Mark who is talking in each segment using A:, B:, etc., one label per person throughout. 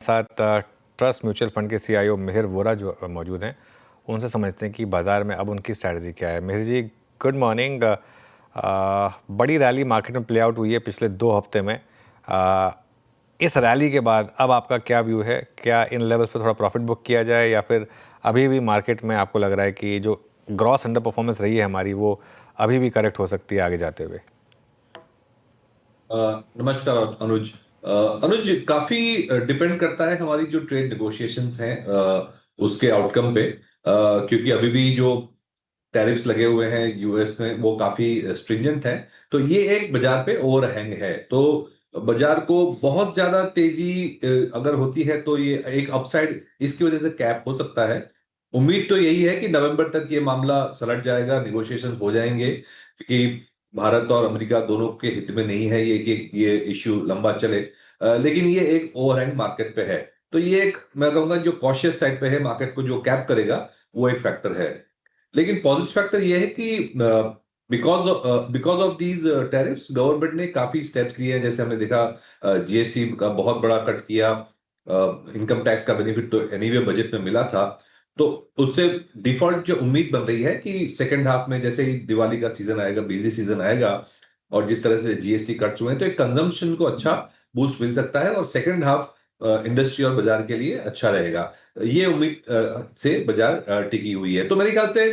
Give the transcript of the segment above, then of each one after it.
A: साथ trust mutual fund के CEO Mihir Vora जो मौजूद हैं, उनसे समझते हैं कि बाज़ार में अब उनकी स्ट्रैटेजी क्या है। मिहिर जी, गुड मॉर्निंग। बड़ी रैली मार्केट में प्ले आउट हुई है पिछले 2 हफ्ते में। इस रैली के बाद अब आपका क्या व्यू है? क्या इन लेवल्स पर थोड़ा प्रॉफिट बुक किया जाए या फिर अभी भी मार्केट में आपको लग रहा है कि जो ग्रॉस अंडर परफॉर्मेंस रही है हमारी, वो अभी भी करेक्ट हो सकती है आगे जाते हुए?
B: नमस्कार अनुज। अनुज, काफी डिपेंड करता है हमारी जो ट्रेड नेगोशिएशंस हैं उसके आउटकम पे, क्योंकि अभी भी जो टैरिफ्स लगे हुए हैं यूएस में वो काफी स्ट्रिंजेंट है। तो ये एक बाजार पे ओवरहैंग है। तो बाजार को बहुत ज्यादा तेजी अगर होती है तो ये एक अपसाइड इसकी वजह से कैप हो सकता है। उम्मीद तो यही है कि नवंबर तक ये मामला सलट जाएगा, निगोशिएशन हो जाएंगे, क्योंकि भारत और अमेरिका दोनों के हित में नहीं है ये कि ये इश्यू लंबा चले। लेकिन ये एक ओवरहैंग मार्केट पे है। तो ये एक, मैं कहूंगा, जो कॉशियस साइड पे है, मार्केट को जो कैप करेगा वो एक फैक्टर है। लेकिन पॉजिटिव फैक्टर ये है कि because of these tariffs government ने काफी स्टेप्स लिए हैं। जैसे हमने देखा, जीएसटी का बहुत बड़ा कट किया। इनकम टैक्स का बेनिफिट तो एनीवे बजट में मिला था। तो उससे डिफॉल्ट जो उम्मीद बन रही है कि सेकेंड हाफ में जैसे ही दिवाली का सीजन आएगा, बिजी सीजन आएगा, और जिस तरह से जीएसटी कट हुए हैं, तो एक कंजम्पशन को अच्छा बूस्ट मिल सकता है और सेकेंड हाफ इंडस्ट्री और बाजार के लिए अच्छा रहेगा। ये उम्मीद से बाजार टिकी हुई है। तो मेरे ख्याल से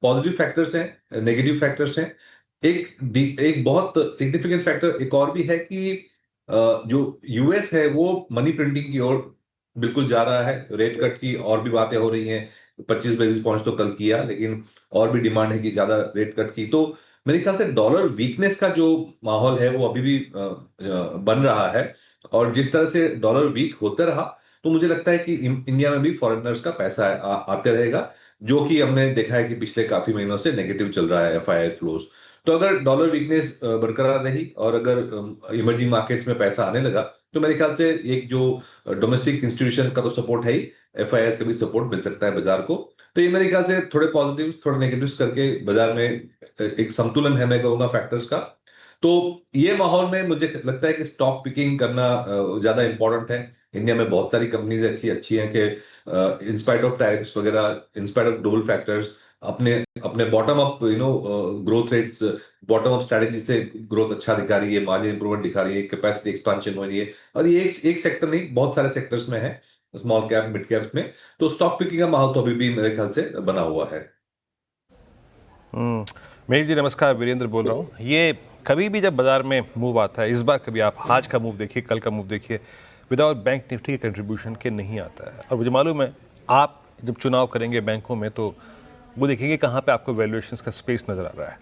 B: पॉजिटिव फैक्टर्स हैं, नेगेटिव फैक्टर्स हैं। एक बहुत सिग्निफिकेंट फैक्टर एक और भी है कि जो यूएस है वो मनी प्रिंटिंग की ओर बिल्कुल जा रहा है। रेट कट की और भी बातें हो रही हैं। 25 बेसिस पॉइंट्स तो कल किया, लेकिन और भी डिमांड है कि ज्यादा रेट कट की। तो मेरे ख्याल से डॉलर वीकनेस का जो माहौल है वो अभी भी बन रहा है। और जिस तरह से डॉलर वीक होता रहा, तो मुझे लगता है कि इंडिया में भी फॉरेनर्स का पैसा आते रहेगा, जो कि हमने देखा है कि पिछले काफी महीनों से नेगेटिव चल रहा है एफआईआई फ्लोज। तो अगर डॉलर वीकनेस बरकरार रही और अगर इमर्जिंग मार्केट्स में पैसा आने लगा, तो मेरे ख्याल से एक जो डोमेस्टिक इंस्टीट्यूशन का तो सपोर्ट है ही, एफआईआई का भी सपोर्ट मिल सकता है बाजार को। तो ये मेरे ख्याल से थोड़े पॉजिटिव्स थोड़े नेगेटिव्स करके बाजार में एक संतुलन है, मैं कहूंगा, फैक्टर्स का। तो ये माहौल में मुझे लगता है कि स्टॉक पिकिंग करना ज्यादा इंपॉर्टेंट है। इंडिया में बहुत सारी कंपनीज अच्छी अच्छी हैं कि इंस्पाइट ऑफ टैरिफ्स वगैरह, इंस्पाइट ऑफ डबल फैक्टर्स, अपने अपने bottom up growth rates, bottom up strategy से ग्रोथ अच्छा दिखा रही है, मार्जिन इंप्रूवमेंट दिखा रही है, कैपेसिटी एक्सपांशन हो रही है। और ये एक सेक्टर नहीं, बहुत सारे सेक्टर्स में है, स्मॉल कैप मिड कैप्स में। तो स्टॉक पिकिंग का माहौल तो अभी भी मेरे ख्याल से बना हुआ है।
C: मेघ जी नमस्कार, वीरेंद्र बोल रहा हूँ। ये कभी भी जब बाजार में मूव आता है, इस बार कभी आप आज का मूव देखिए, कल का मूव देखिए, विदाउट बैंक निफ्टी के कंट्रीब्यूशन के नहीं आता है। और मुझे मालूम है आप जब चुनाव करेंगे बैंकों में तो वो देखेंगे कहाँ पे आपको वैल्यूएशंस का स्पेस नज़र आ रहा है।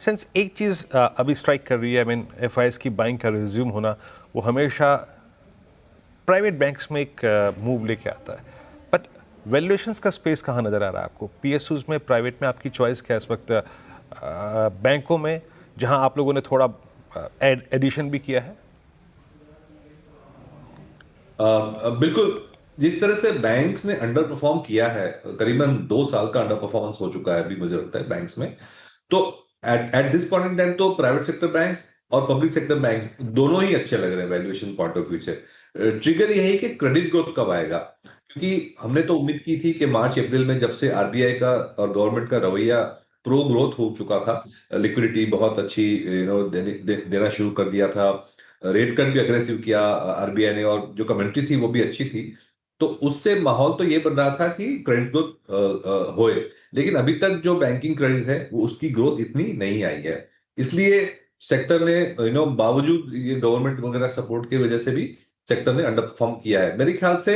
C: सिंस एक चीज़ अभी स्ट्राइक कर रही है, आई मीन एफआईएस की बाइंग का रिज्यूम होना, वो हमेशा प्राइवेट बैंक्स में एक मूव लेके आता है। बट वैल्यूएशंस का स्पेस कहाँ नज़र आ रहा है आपको? पीएसयूज में, प्राइवेट में आपकी चॉइस क्या है इस वक्त? बैंकों में जहां आप लोगों ने थोड़ा एडिशन भी किया है?
B: बिल्कुल। जिस तरह से बैंक्स ने अंडर परफॉर्म किया है, करीबन 2 साल का अंडर परफॉर्मेंस हो चुका है अभी, मुझे लगता है बैंक्स में। तो at at this point in time तो प्राइवेट सेक्टर बैंक्स और पब्लिक सेक्टर बैंक्स दोनों ही अच्छे लग रहे हैं वैल्यूएशन पॉइंट ऑफ व्यू से। ट्रिगर यही कि क्रेडिट ग्रोथ कब आएगा, क्योंकि हमने तो उम्मीद की थी कि मार्च अप्रैल में जब से आरबीआई का और गवर्नमेंट का रवैया प्रो ग्रोथ हो चुका था, लिक्विडिटी बहुत अच्छी देना शुरू कर दिया था, रेट कट भी अग्रेसिव किया आरबीआई ने, और जो कमेंट्री थी वो भी अच्छी थी। तो उससे माहौल तो ये बन रहा था कि क्रेडिट ग्रोथ होए। लेकिन अभी तक जो बैंकिंग क्रेडिट है वो उसकी ग्रोथ इतनी नहीं आई है। इसलिए सेक्टर ने बावजूद ये गवर्नमेंट वगैरह सपोर्ट की वजह से भी सेक्टर ने अंडर परफॉर्म किया है। मेरे ख्याल से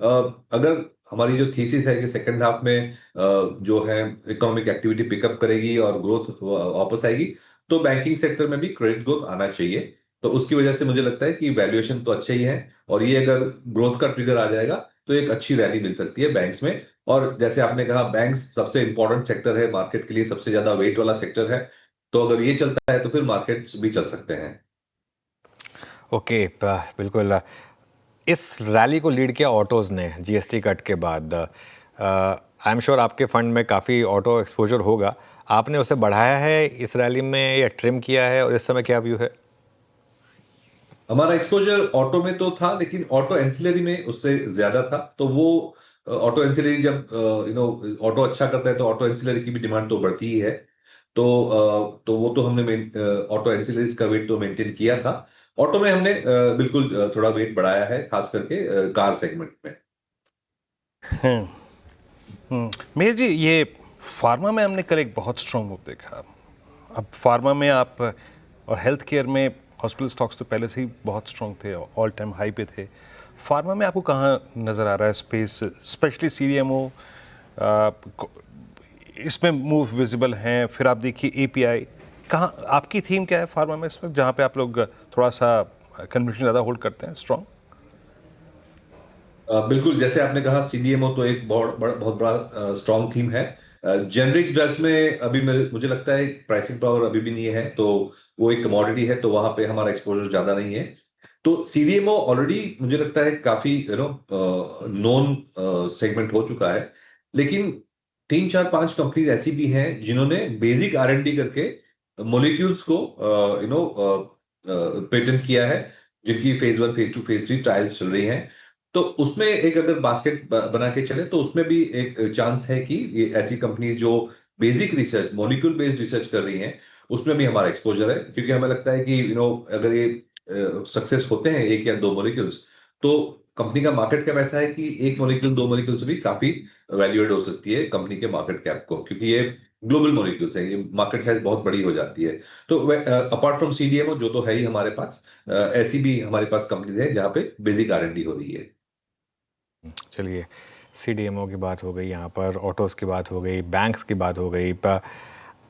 B: अगर हमारी जो थीसिस है कि सेकंड हाफ में जो है इकोनॉमिक एक्टिविटी पिकअप करेगी और ग्रोथ वापस आएगी, तो बैंकिंग सेक्टर में भी क्रेडिट ग्रोथ आना चाहिए। तो उसकी वजह से मुझे लगता है कि वैल्यूएशन तो अच्छे ही है, और ये अगर ग्रोथ का ट्रिगर आ जाएगा तो एक अच्छी रैली मिल सकती है बैंक्स में। और जैसे आपने कहा, बैंक्स सबसे इंपॉर्टेंट सेक्टर है मार्केट के लिए, सबसे ज्यादा वेट वाला सेक्टर है। तो अगर ये चलता है तो फिर मार्केट्स भी चल सकते हैं।
A: ओके, बिल्कुल। इस रैली को लीड किया ऑटोज़ ने जीएसटी कट के बाद। आई एम श्योर आपके फंड में काफ़ी ऑटो एक्सपोजर होगा। आपने उसे बढ़ाया है इस रैली में या ट्रिम किया है, और इस समय क्या व्यू है?
B: हमारा एक्सपोजर ऑटो में तो था, लेकिन ऑटो एंसिलरी में उससे ज्यादा था। तो वो ऑटो एंसिलरी जब ऑटो अच्छा करता है तो ऑटो एंसिलरी की भी डिमांड तो बढ़ती ही है। तो वो तो हमने ऑटो एंसिलरीज का वेट तो मेंटेन किया था। ऑटो में हमने बिल्कुल थोड़ा वेट बढ़ाया है, खास करके कार सेगमेंट में।
C: मेहर जी, ये फार्मा में हमने कल एक बहुत स्ट्रॉन्ग मूव देखा। अब फार्मा में आप और हेल्थ केयर में हॉस्पिटल स्टॉक्स तो पहले से ही बहुत स्ट्रॉन्ग थे, ऑल टाइम हाई पे थे। फार्मा में आपको कहाँ नज़र आ रहा है स्पेस, स्पेशली सीडीएमओ, इसमें मूव विजिबल हैं? फिर आप देखिए एपीआई, कहाँ आपकी थीम क्या है फार्मा में इस वक्त, जहाँ पे आप लोग थोड़ा सा कन्विक्शन ज़्यादा होल्ड करते हैं स्ट्रॉन्ग?
B: बिल्कुल, जैसे आपने कहा, सीडीएमओ तो एक बहुत बड़ा स्ट्रॉन्ग थीम है। जेनरिक ड्रग्स में अभी मुझे लगता है प्राइसिंग पावर अभी भी नहीं है, तो वो एक कमोडिटी है, तो वहां पे हमारा एक्सपोजर ज्यादा नहीं है। तो सीडीएमओ ऑलरेडी मुझे लगता है काफी नोन सेगमेंट हो चुका है। लेकिन तीन चार पांच कंपनीज ऐसी भी हैं जिन्होंने बेसिक आर&डी करके मोलिक्यूल्स को पेटेंट किया है, जिनकी फेज 1, फेज 2, फेज 3 ट्रायल्स चल रही हैं। तो उसमें एक अगर बास्केट बना के चले तो उसमें भी एक चांस है कि ये ऐसी कंपनीज जो basic research, molecule based research कर रही हैं, उसमें भी हमारा एक्सपोजर है। क्योंकि हमें लगता है कि अगर ये सक्सेस होते हैं एक या दो मॉलिक्यूल्स, तो कंपनी का मार्केट कैप ऐसा है कि एक मॉलिक्यूल, दो मॉलिक्यूल से भी काफी वैल्यूएड हो सकती है कंपनी के मार्केट कैप को, क्योंकि ये ग्लोबल मॉलिक्यूल्स हैं, ये मार्केट साइज बहुत बड़ी हो जाती है। तो अपार्ट फ्रॉम सीडीएमओ जो तो है ही हमारे पास, ऐसी भी हमारे पास कंपनीज हैं जहाँ पे बेसिक आर&डी हो रही है।
A: चलिए, सीडीएमओ की बात हो गई, यहाँ पर ऑटोज़ की बात हो गई, बैंक्स की बात हो गई।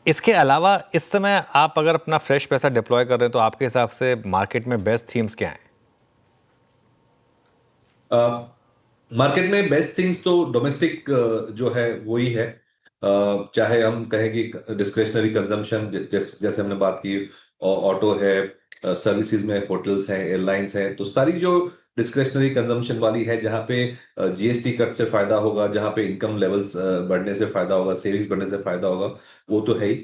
A: इसके अलावा इस समय आप अगर अपना फ्रेश पैसा डिप्लॉय कर रहे हैं तो आपके हिसाब से मार्केट में बेस्ट थीम्स क्या हैं?
B: मार्केट में बेस्ट थिंग्स तो डोमेस्टिक जो है वो ही है। चाहे हम कहें कि डिस्क्रेशनरी कंजम्पशन, जैसे हमने बात की, ऑटो है, सर्विसेज में होटल्स हैं, एयरलाइंस हैं, तो सारी जो डिस्क्रेशनरी कंजम्पशन वाली है, जहाँ पे जीएसटी कट से फायदा होगा, जहाँ पे इनकम लेवल्स बढ़ने से फायदा होगा, सेविंग्स बढ़ने से फायदा होगा, वो तो है ही।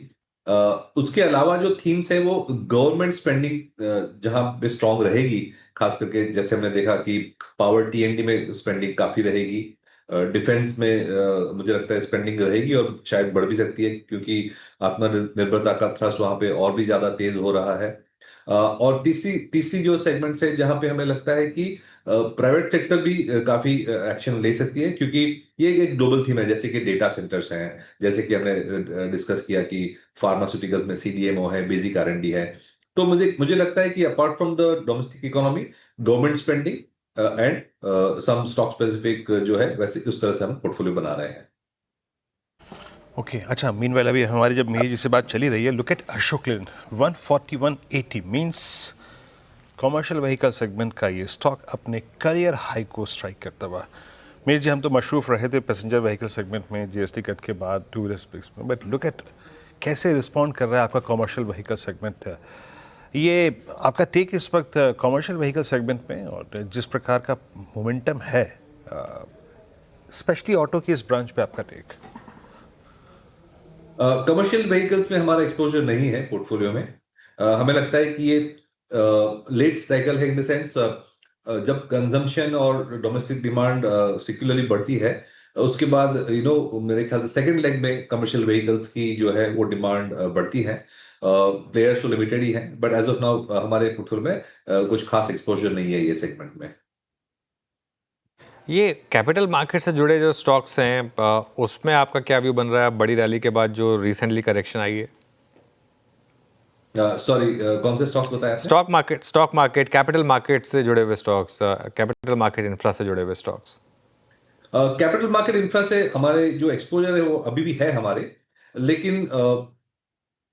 B: अ, उसके अलावा जो थीम्स है वो गवर्नमेंट स्पेंडिंग जहाँ पे स्ट्रांग रहेगी, खास करके जैसे हमने देखा कि पावर टीएनडी में स्पेंडिंग काफी रहेगी। डिफेंस में मुझे लगता है स्पेंडिंग रहेगी और शायद बढ़ भी सकती है, क्योंकि आत्मनिर्भरता का थ्रस्ट वहां पे और भी ज्यादा तेज हो रहा है। और तीसरी तीसरी जो सेगमेंट है जहां पे हमें लगता है कि प्राइवेट सेक्टर भी काफी एक्शन ले सकती है, क्योंकि ये एक ग्लोबल थीम है। जैसे कि डेटा सेंटर्स हैं, जैसे कि हमने डिस्कस किया कि फार्मास्यूटिकल्स में सीडीएमओ है, बेसिक आर&डी है। तो मुझे मुझे लगता है कि apart from the domestic economy, government spending and some stock specific जो है, वैसे उस तरह से हम पोर्टफोलियो बना रहे हैं।
C: ओके, अच्छा, मीनवाइल अभी हमारी जब मेरी जिससे बात चली रही है, look at Ashok Leyland, 141.80 means commercial vehicle segment का ये स्टॉक अपने करियर हाई को स्ट्राइक करता हुआ। मेरे जी, हम तो मशरूफ रहे थे पैसेंजर व्हीकल सेगमेंट में जीएसटी कट के बाद, टू व्हीलर स्पेस में, बट लुक एट कैसे रिस्पॉन्ड कर रहा है आपका कमर्शियल व्हीकल सेगमेंट। ये आपका टेक इस वक्त कमर्शियल व्हीकल सेगमेंट में, और जिस प्रकार का मोमेंटम है स्पेशली ऑटो की इस ब्रांच पे, आपका टेक?
B: कमर्शियल व्हीकल्स में हमारा एक्सपोजर नहीं है पोर्टफोलियो में। हमें लगता है कि ये लेट साइकिल है, इन द सेंस जब कंजम्पशन और डोमेस्टिक डिमांड सिक्युलरली बढ़ती है, उसके बाद मेरे ख्याल से सेकंड लेग में कमर्शियल व्हीकल्स की जो है वो डिमांड बढ़ती है। प्लेयर्स तो लिमिटेड ही हैं, बट एज ऑफ नाउ हमारे पोर्टफोलियो में कुछ खास एक्सपोजर नहीं है ये सेगमेंट में।
A: ये कैपिटल मार्केट से जुड़े जो स्टॉक्स हैं, उसमें आपका क्या व्यू बन रहा है बड़ी रैली के बाद जो रिसेंटली करेक्शन आई है?
B: सॉरी, कौन से स्टॉक्स बताया आपने?
A: स्टॉक मार्केट, कैपिटल मार्केट से जुड़े हुए स्टॉक्स, कैपिटल मार्केट इंफ्रा से जुड़े हुए स्टॉक्स।
B: कैपिटल मार्केट इंफ्रा से हमारे जो एक्सपोजर है वो अभी भी है हमारे, लेकिन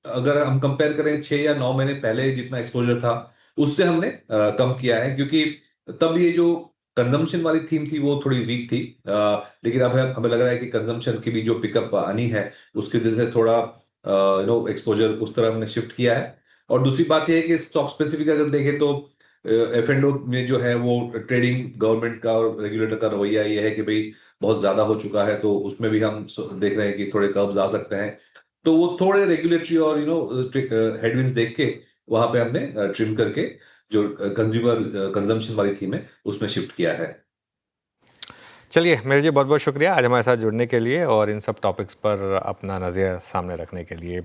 B: अगर हम कंपेयर करें 6 या 9 महीने पहले जितना एक्सपोजर था, उससे हमने कम किया है, क्योंकि तब ये जो कंजम्पशन वाली थीम थी वो थोड़ी वीक थी। लेकिन अब हमें लग रहा है कि कंजम्पशन की भी जो पिकअप आनी है, उसकी वजह से थोड़ा एक्सपोजर उस तरह हमने शिफ्ट किया है। और दूसरी बात यह है कि स्टॉक स्पेसिफिक अगर देखें तो F&O में जो है वो ट्रेडिंग, गवर्नमेंट का और रेगुलेटर का रवैया ये है कि भाई बहुत ज्यादा हो चुका है, तो उसमें भी हम देख रहे हैं कि थोड़े कर्व्स आ सकते हैं। तो वो थोड़े रेगुलेटरी और हेडविंड्स देख के वहां पे हमने ट्रिम करके जो कंज्यूमर कंजम्पशन वाली थीम है उसमें शिफ्ट किया है।
A: चलिए मेहर जी, बहुत बहुत शुक्रिया आज हमारे साथ जुड़ने के लिए और इन सब टॉपिक्स पर अपना नज़रिया सामने रखने के लिए।